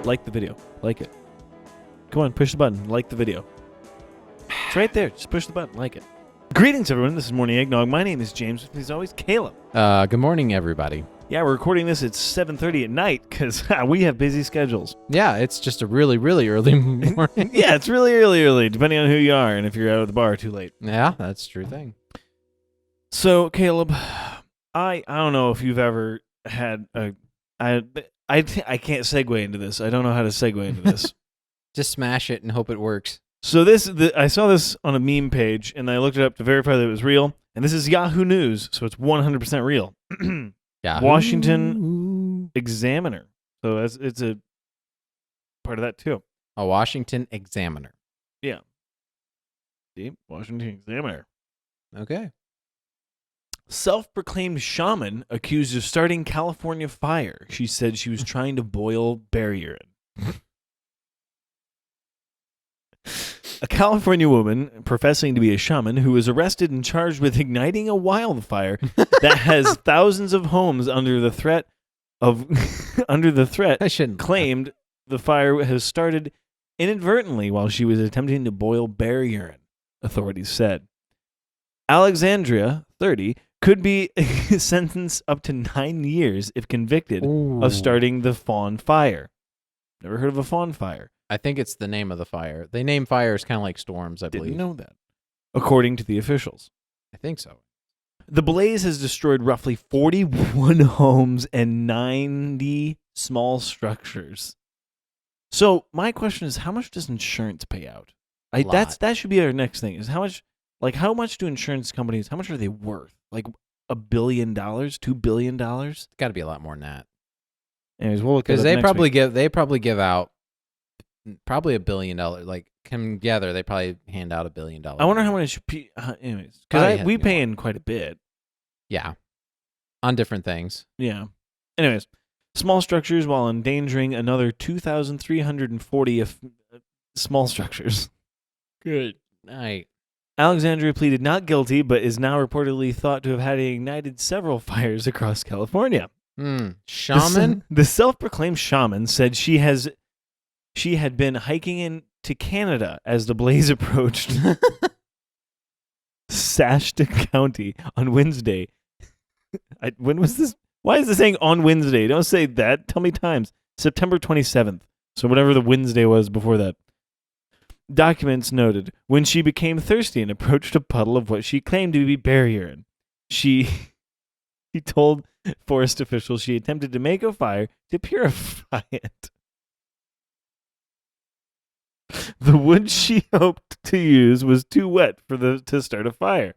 Like the video. Like it. Come on, push the button. Like the video. It's right there. Just push the button. Like it. Greetings, everyone. This is Morning Eggnog. My name is James. With me, as always, Caleb. Good morning, everybody. Yeah, we're recording this at 7:30 at night because we have busy schedules. Yeah, it's just a really, really early morning. Yeah, it's really early, depending on who you are and if you're out of the bar too late. Yeah, that's a true thing. So, Caleb, I don't know if you've ever had a... I can't segue into this. I don't know how to segue into this. Just smash it and hope it works. So I saw this on a meme page, and I looked it up to verify that it was real. And this is Yahoo News, so it's 100% real. Yahoo. Washington Examiner. So it's a part of that, too. A Washington Examiner. Yeah. See? Washington Examiner. Okay. Self-proclaimed shaman accused of starting California fire. She said she was trying to boil bear urine. A California woman professing to be a shaman who was arrested and charged with igniting a wildfire that has thousands of homes under the threat claimed the fire has started inadvertently while she was attempting to boil bear urine, authorities said. Alexandria, 30, could be sentenced up to 9 years if convicted of starting the fawn fire. Never heard of a fawn fire. I think it's the name of the fire. They name fires kind of like storms, I believe. Didn't know that. According to the officials. I think so. The blaze has destroyed roughly 41 homes and 90 small structures. So my question is, how much does insurance pay out? That should be our next thing. Is how much do insurance companies? How much are they worth? Like $1 billion, $2 billion? It's got to be a lot more than that. Anyways, we'll look at because it they probably give out probably $1 billion. Like come together, they probably hand out $1 billion. I wonder how much. Anyways, because we pay in quite a bit. Yeah, on different things. Yeah. Anyways, small structures while endangering another 2,340 small structures. Good night. Alexandria pleaded not guilty, but is now reportedly thought to have had ignited several fires across California. Shaman? The self-proclaimed shaman said she had been hiking into Canada as the blaze approached Shasta County on Wednesday. When was this? Why is this saying on Wednesday? Don't say that. Tell me times. September 27th. So whatever the Wednesday was before that. Documents noted, when she became thirsty and approached a puddle of what she claimed to be bear urine. She told forest officials she attempted to make a fire to purify it. The wood she hoped to use was too wet to start a fire.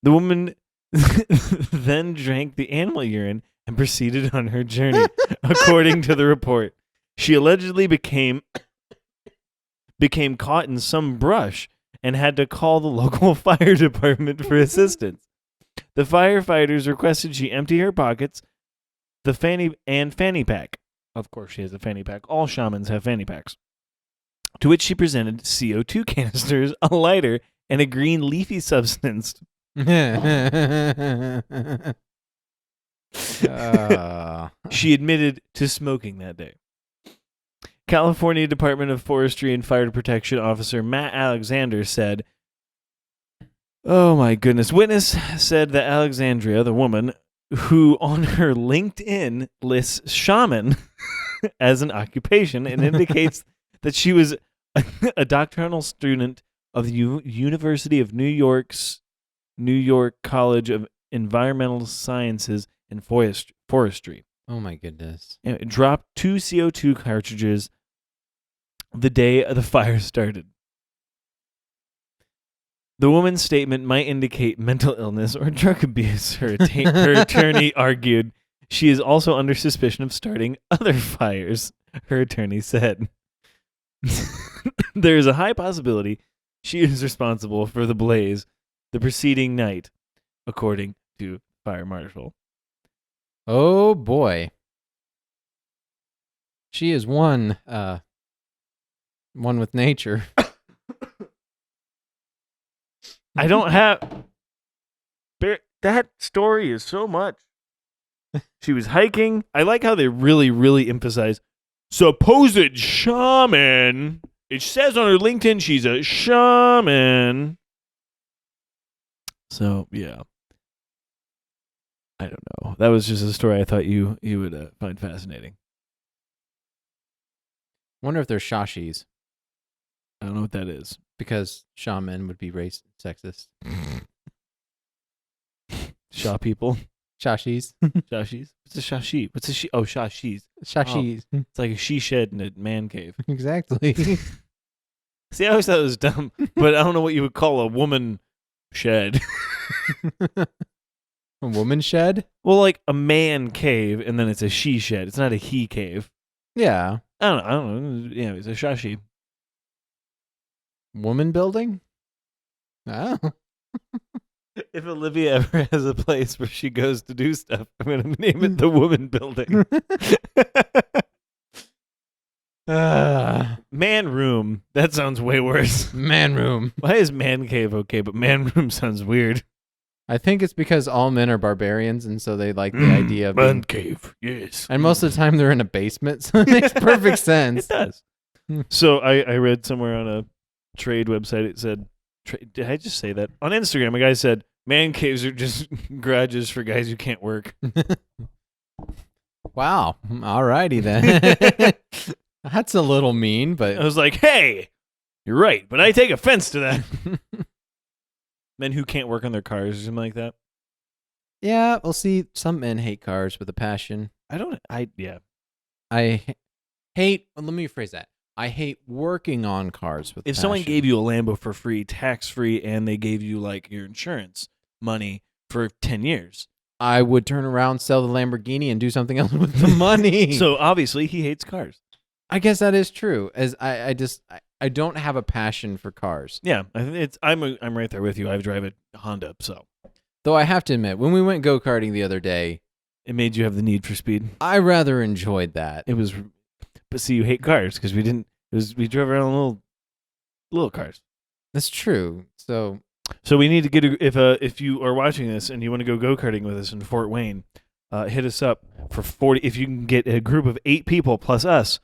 The woman then drank the animal urine and proceeded on her journey, according to the report. She allegedly became caught in some brush and had to call the local fire department for assistance. The firefighters requested she empty her pockets, the fanny pack. Of course, she has a fanny pack. All shamans have fanny packs. To which she presented CO2 canisters, a lighter, and a green leafy substance. She admitted to smoking that day. California Department of Forestry and Fire Protection Officer Matt Alexander said, oh my goodness. Witness said that Alexandria, the woman, who on her LinkedIn lists shaman as an occupation and indicates that she was a doctoral student of the University of New York's New York College of Environmental Sciences and Forestry. Oh my goodness. It dropped 2 CO2 cartridges the day the fire started. The woman's statement might indicate mental illness or drug abuse, her attorney argued. She is also under suspicion of starting other fires, her attorney said. There is a high possibility she is responsible for the blaze the preceding night, according to fire marshal. Oh boy. She is one with nature. I don't have... That story is so much. She was hiking. I like how they really, really emphasize supposed shaman. It says on her LinkedIn she's a shaman. So, yeah. I don't know. That was just a story I thought you would find fascinating. Wonder if they're shashis. I don't know what that is. Because shaman would be sexist. Shaw people. Shashis. Shashis. What's a shashi? What's a she? Oh, shashis. Shashis. Oh, it's like a she shed in a man cave. Exactly. See, I always thought it was dumb, but I don't know what you would call a woman shed. A woman shed? Well, like a man cave, and then it's a she shed. It's not a he cave. Yeah. I don't know. Yeah, it's a shashi. Woman building? Oh. If Olivia ever has a place where she goes to do stuff, I'm going to name it the Woman Building. Man room. That sounds way worse. Man room. Why is man cave okay, but man room sounds weird? I think it's because all men are barbarians, and so they like the idea of man cave. Yes. And most of the time they're in a basement, so it makes perfect sense. It does. So I read somewhere on a trade website, it said, did I just say that? On Instagram, a guy said, man caves are just garages for guys who can't work. Wow. Alrighty then. That's a little mean, but I was like, hey, you're right, but I take offense to that. Men who can't work on their cars or something like that. Yeah, we'll see. Some men hate cars with a passion. I hate, let me rephrase that. I hate working on cars with If passion. someone gave you a Lambo for free, tax-free, and they gave you like your insurance money for 10 years. I would turn around, sell the Lamborghini, and do something else with the money. So obviously he hates cars. I guess that is true. As I don't have a passion for cars. Yeah, I'm right there with you. I drive a Honda, so. Though I have to admit, when we went go-karting the other day, it made you have the need for speed. I rather enjoyed that. It was, but see, you hate cars because we drove around little cars. That's true. So we need to get if you are watching this and you want to go karting with us in Fort Wayne, hit us up for 40. If you can get a group of 8 people plus us,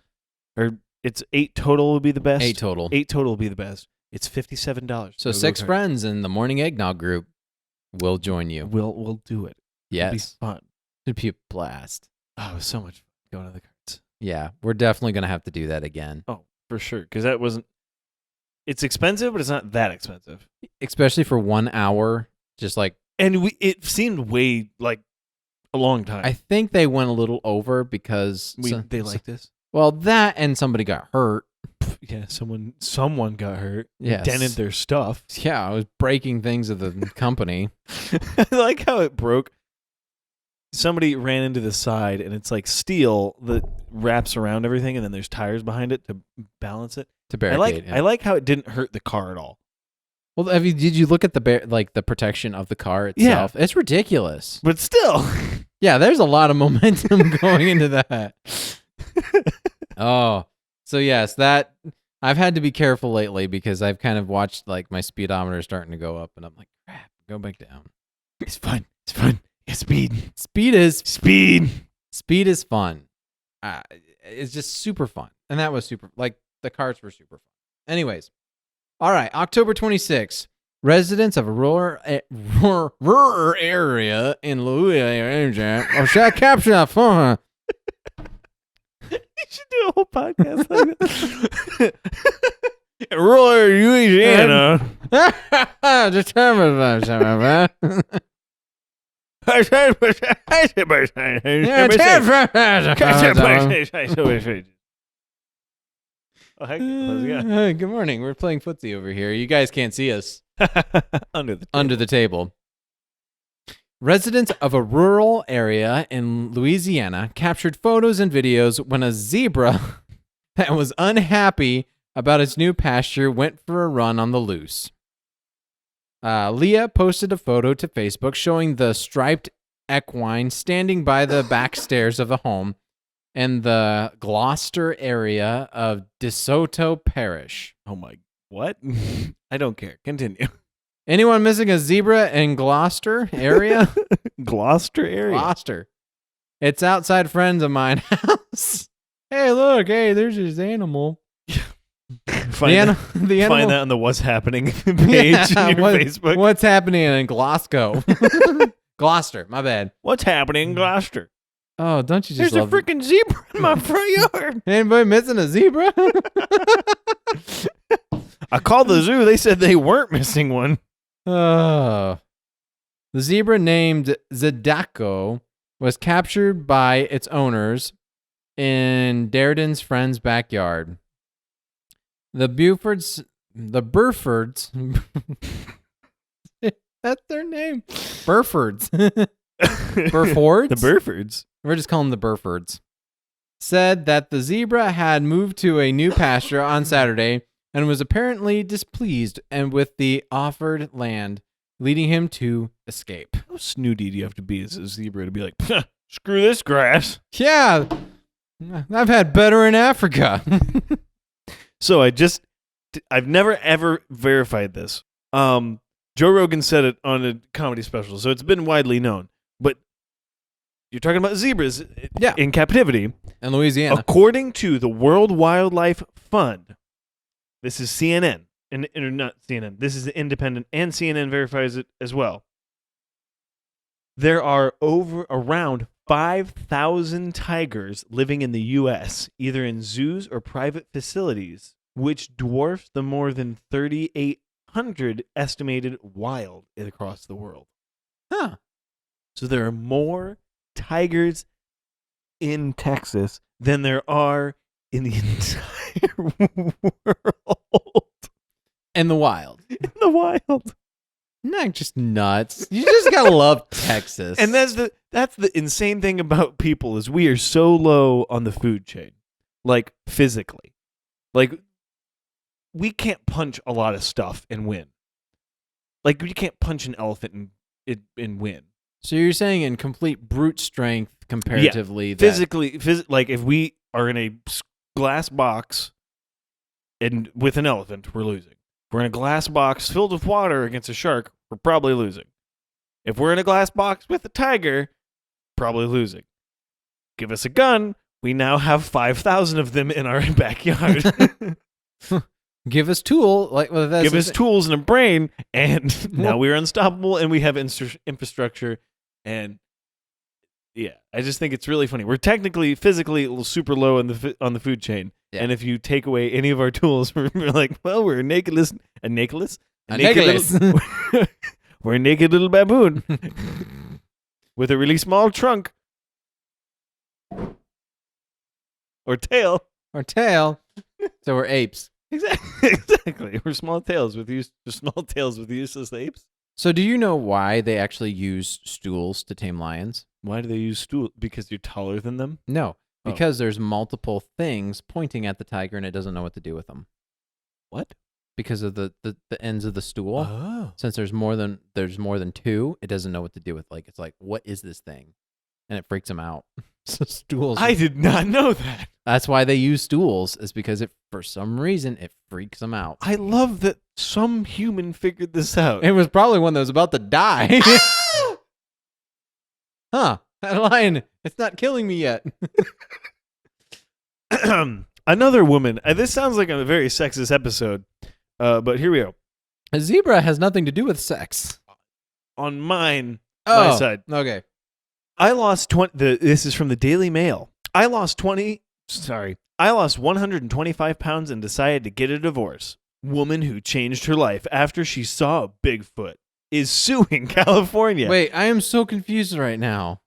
or it's 8 total would be the best. 8 total. 8 total will be the best. It's $57. So 6 friends in the Morning Eggnog group will join you. We'll do it. Yes. It'll be fun. It'd be a blast. Oh, it was so much fun going to the carts. Yeah, we're definitely gonna have to do that again. Oh, for sure. Because that wasn't. It's expensive, but it's not that expensive. Especially for 1 hour, just like. And it seemed way like a long time. I think they went a little over because they liked this. Well, that and somebody got hurt. Yeah, someone got hurt. Yes. Dented their stuff. Yeah, I was breaking things of the company. I like how it broke. Somebody ran into the side, and it's like steel that wraps around everything, and then there's tires behind it to balance it. To barricade. I like how it didn't hurt the car at all. Well, did you look at the protection of the car itself? Yeah. It's ridiculous. But still. Yeah, there's a lot of momentum going into that. Oh, so yes, that I've had to be careful lately because I've kind of watched like my speedometer starting to go up, and I'm like, crap, go back down. It's fun. It's fun. It's speed. Speed is fun. It's just super fun, and that was super. Like the carts were super fun. Anyways, all right, October 26th. Residents of a rural area in Louisiana. Oh, should I capture that phone? You should do a whole podcast like that. Rural Louisiana. Hey, good morning. We're playing footsie over here. You guys can't see us. Under the table. Residents of a rural area in Louisiana captured photos and videos when a zebra that was unhappy about its new pasture went for a run on the loose. Leah posted a photo to Facebook showing the striped equine standing by the back stairs of the home in the Gloucester area of DeSoto Parish. Oh my, what? I don't care. Continue. Anyone missing a zebra in Gloucester area? Gloucester area? Gloucester. It's outside friends of mine house. Hey, look, hey, there's this animal. Find The animal. Find that on the What's Happening page on your Facebook. What's happening in Glasgow? Gloucester, my bad. What's happening in Gloucester? Oh, don't you just There's a love freaking zebra in my front yard. Anybody missing a zebra? I called the zoo. They said they weren't missing one. Oh. The zebra named Zedako was captured by its owners in Darden's friend's backyard. The Burfords, that's their name. Burfords. Burfords? The Burfords. We're just calling them the Burfords. Said that the zebra had moved to a new pasture on Saturday and was apparently displeased and with the offered land, leading him to escape. How snooty do you have to be as a zebra to be like, screw this grass? Yeah, I've had better in Africa. So I've never ever verified this. Joe Rogan said it on a comedy special, so it's been widely known. But you're talking about zebras in captivity. In Louisiana. According to the World Wildlife Fund, this is CNN, or not CNN, this is independent, and CNN verifies it as well. There are around 5,000 tigers living in the U.S., either in zoos or private facilities, which dwarfs the more than 3,800 estimated wild across the world. Huh. So there are more tigers in Texas than there are in the entire world. In the wild. In the wild. Not just nuts. You just gotta love Texas. And that's the insane thing about people is we are so low on the food chain, like physically. Like we can't punch a lot of stuff and win. Like you can't punch an elephant and win. So you're saying in complete brute strength comparatively, yeah, physically, like if we are in a glass box and with an elephant, we're losing. If we're in a glass box filled with water against a shark, we're probably losing. If we're in a glass box with a tiger, probably losing. Give us a gun, we now have 5,000 of them in our backyard. Give us tools and a brain, and now we're unstoppable, and we have infrastructure. And yeah, I just think it's really funny. We're technically, physically, super low on the food chain, and if you take away any of our tools, we're like, well, we're a naked little we're a naked little baboon with a really small trunk or tail. So we're apes. Exactly. We're small tails with useless apes. So do you know why they actually use stools to tame lions? Why do they use stools? Because you're taller than them? No, because there's multiple things pointing at the tiger and it doesn't know what to do with them. What? Because of the ends of the stool. Oh. Since there's more than two, it doesn't know what to do with. Like, it's like, what is this thing? And it freaks them out. So stools. I did not know that. That's why they use stools, is because for some reason it freaks them out. I love that some human figured this out. It was probably one that was about to die. Huh? That lion, it's not killing me yet. Another woman. This sounds like a very sexist episode, but here we go. A zebra has nothing to do with sex. On my side. Okay. I lost 20. This is from the Daily Mail. I lost 125 pounds and decided to get a divorce. Woman who changed her life after she saw a Bigfoot is suing California. Wait, I am so confused right now.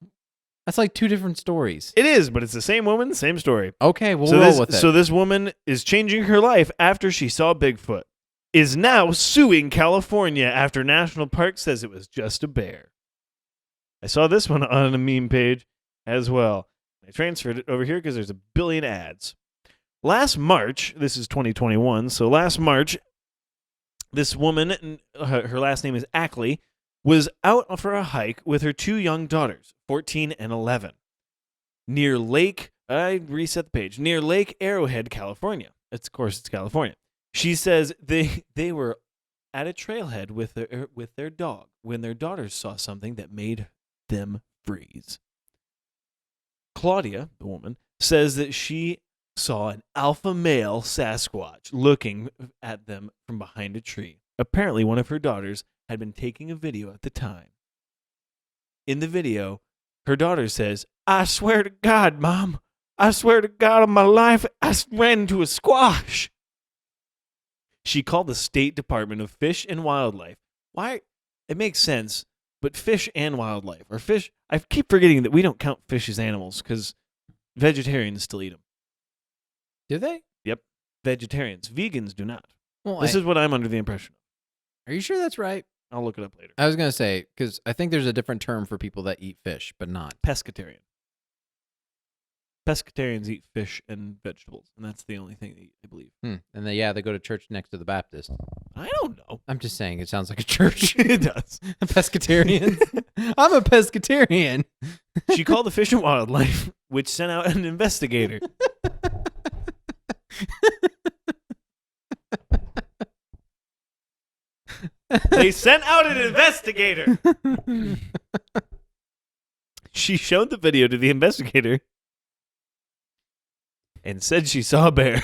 That's like two different stories. It is, but it's the same woman, same story. Okay, we'll roll with it. So this woman is changing her life after she saw Bigfoot. Is now suing California after National Park says it was just a bear. I saw this one on a meme page as well. I transferred it over here because there's a billion ads. Last March, this is 2021, so last March, this woman, her last name is Ackley, was out for a hike with her two young daughters, 14 and 11, near Lake Arrowhead, California. Of course, it's California. She says they were at a trailhead with their dog when their daughters saw something that made them freeze. Claudia, the woman, says that she saw an alpha male Sasquatch looking at them from behind a tree. Apparently, one of her daughters had been taking a video at the time. In the video, her daughter says, "I swear to God, Mom, I swear to God on my life, I ran into a squash." She called the State Department of Fish and Wildlife. Why? It makes sense, but fish and wildlife. Or fish, I keep forgetting that we don't count fish as animals because vegetarians still eat them. Do they? Yep, vegetarians. Vegans do not. Well, This is what I'm under the impression of. Are you sure that's right? I'll look it up later. I was going to say, because I think there's a different term for people that eat fish, but not. Pescatarian. Pescatarians eat fish and vegetables, and that's the only thing they eat, I believe. And they go to church next to the Baptist. I don't know. I'm just saying, it sounds like a church. It does. Pescatarian. I'm a pescatarian. She called the Fish and Wildlife, which sent out an investigator. They sent out an investigator. She showed the video to the investigator and said she saw a bear.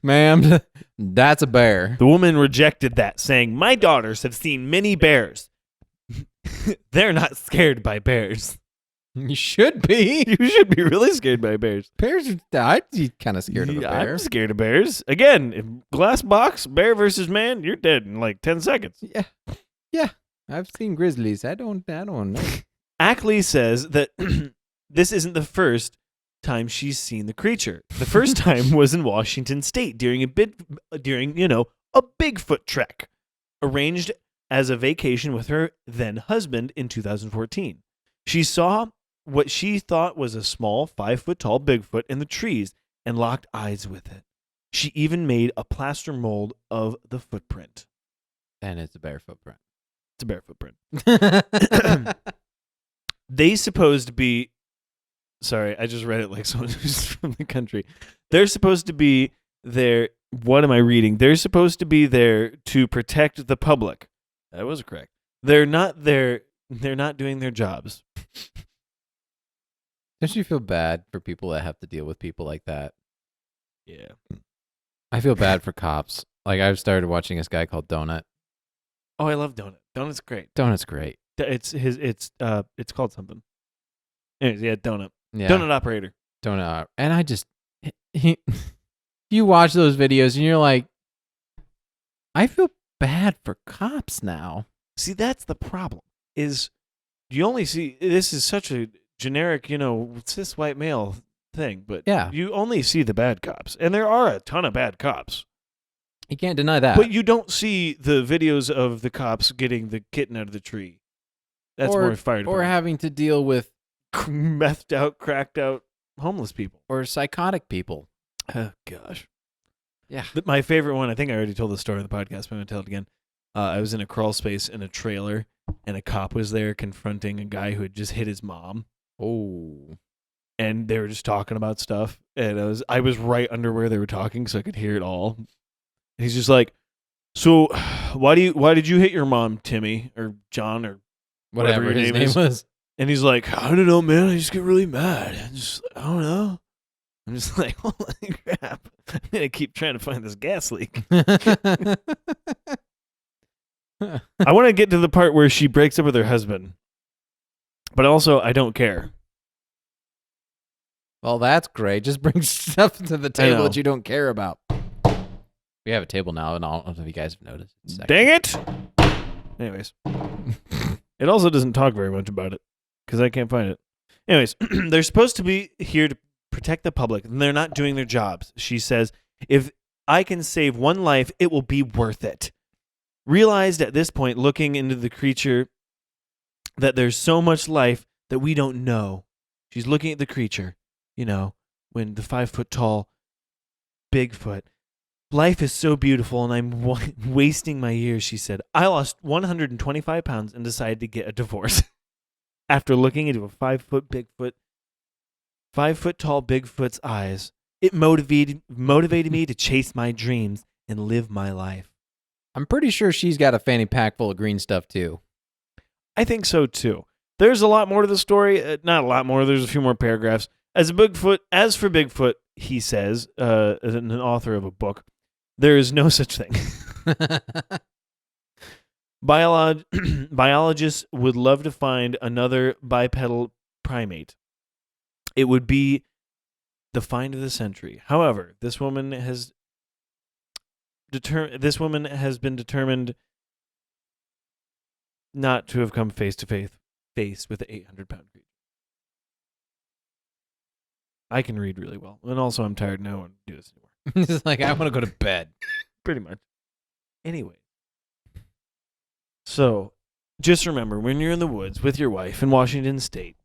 Ma'am, that's a bear. The woman rejected that, saying, "My daughters have seen many bears. They're not scared by bears." You should be. You should be really scared by bears. Bears, I'd be kind of scared of a bear. I'm scared of bears. Again, if glass box, bear versus man, you're dead in like 10 seconds. Yeah. I've seen grizzlies. I don't know. Ackley says that this isn't the first time she's seen the creature. The first time was in Washington State during a Bigfoot trek, arranged as a vacation with her then husband in 2014. She saw what she thought was a small 5-foot-tall Bigfoot in the trees and locked eyes with it. She even made a plaster mold of the footprint. And it's a bear footprint. It's a bear footprint. They supposed to be... Sorry, I just read it like someone who's from the country. They're supposed to be there... What am I reading? They're supposed to be there to protect the public. That was correct. They're not there... They're not doing their jobs. Don't you feel bad for people that have to deal with people like that? Yeah. I feel bad for cops. Like, I've started watching this guy called Donut. Oh, I love Donut. Donut's great. Donut's great. It's called something. Anyways, yeah, Donut. Yeah. Donut operator. Donut. And I just... you watch those videos and you're like, I feel bad for cops now. See, that's the problem. Is you only see... This is such a generic, cis white male thing, but yeah, you only see the bad cops. And there are a ton of bad cops. You can't deny that. But you don't see the videos of the cops getting the kitten out of the tree. That's more fire department. Or having to deal with methed out, cracked out homeless people. Or psychotic people. Oh, gosh. Yeah. My favorite one, I think I already told the story on the podcast, but I'm going to tell it again. I was in a crawl space in a trailer, and a cop was there confronting a guy who had just hit his mom. Oh. And they were just talking about stuff, and I was right under where they were talking, so I could hear it all. And he's just like, "So, why did you hit your mom, Timmy or John or whatever your name is?" was?" And he's like, "I don't know, man. I just get really mad. I don't know." I'm just like, "Holy crap! I'm gonna keep trying to find this gas leak." I want to get to the part where she breaks up with her husband, but also I don't care. Well, that's great. Just bring stuff to the table that you don't care about. We have a table now, and I don't know if you guys have noticed. Dang it! Anyways, it also doesn't talk very much about it because I can't find it. Anyways, they're supposed to be here to protect the public, and they're not doing their jobs. She says, "If I can save one life, it will be worth it." Realized at this point, looking into the creature, that there's so much life that we don't know. She's looking at the creature, when the 5-foot-tall Bigfoot. "Life is so beautiful, and I'm wasting my years," she said. "I lost 125 pounds and decided to get a divorce." After looking into a 5-foot-tall Bigfoot's eyes, it motivated me to chase my dreams and live my life. I'm pretty sure she's got a fanny pack full of green stuff, too. I think so, too. There's a lot more to the story. Not a lot more. There's a few more paragraphs. As for Bigfoot, he says, as an author of a book, there is no such thing. Biologists would love to find another bipedal primate. It would be the find of the century. However, this woman has been determined not to have come face to face with the 800-pound creature. I can read really well, and also I'm tired. No one do this anymore. It's like, I want to go to bed. Pretty much. Anyway. So, just remember, when you're in the woods with your wife in Washington State,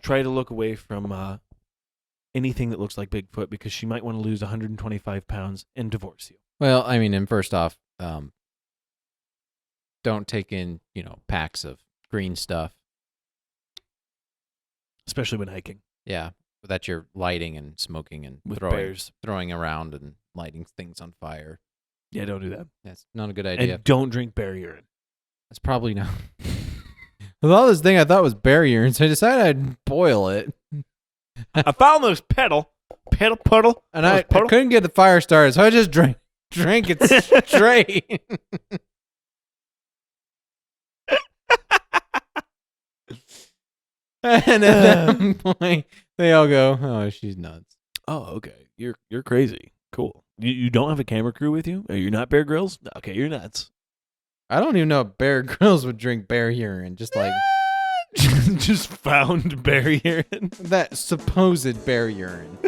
try to look away from anything that looks like Bigfoot, because she might want to lose 125 pounds and divorce you. Well, I mean, and first off, don't take in, packs of green stuff. Especially when hiking. Yeah, that you're lighting and smoking and with bears. Throwing around and lighting things on fire. Yeah, don't do that. That's not a good idea. And don't drink bear urine. That's probably not. With all this thing I thought was bear urine, so I decided I'd boil it. I found this puddle, and I couldn't get the fire started, so I just drank it straight. And at that point, they all go, "Oh, she's nuts." Oh, okay. You're crazy. Cool. You don't have a camera crew with you? You're not Bear Grylls? Okay, you're nuts. I don't even know if Bear Grylls would drink bear urine. Just like just found bear urine. That supposed bear urine.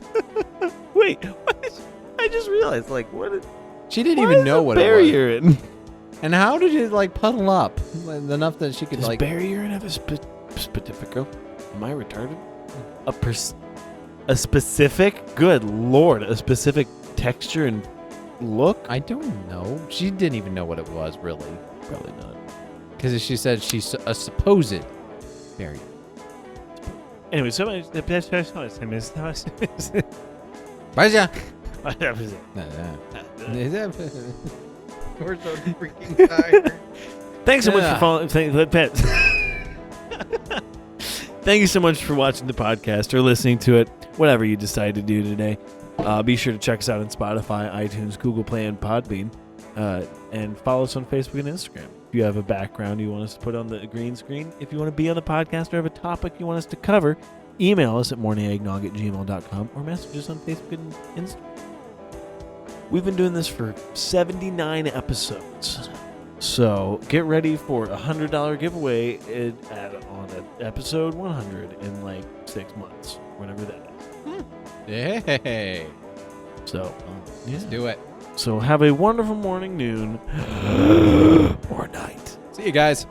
Wait, what? I just realized, what? She didn't even know what bear it was. urine. And how did it puddle up enough that she could Does bear urine have a specifico? Am I retarded? A specific? Good Lord, a specific texture and look? I don't know. She didn't even know what it was, really. Probably not. Because she said she's a supposed bear urine. Anyway, so Where's the freaking tire? Thanks so much for following. Thank you so much for watching the podcast or listening to it, whatever you decide to do today. Be sure to check us out on Spotify, iTunes, Google Play, and Podbean. And follow us on Facebook and Instagram. If you have a background you want us to put on the green screen, if you want to be on the podcast or have a topic you want us to cover, email us at morningeggnog@gmail.com or message us on Facebook and Instagram. We've been doing this for 79 episodes. So get ready for a $100 giveaway on episode 100 in 6 months, whatever that is. Hey. So let's do it. So have a wonderful morning, noon, or night. See you guys.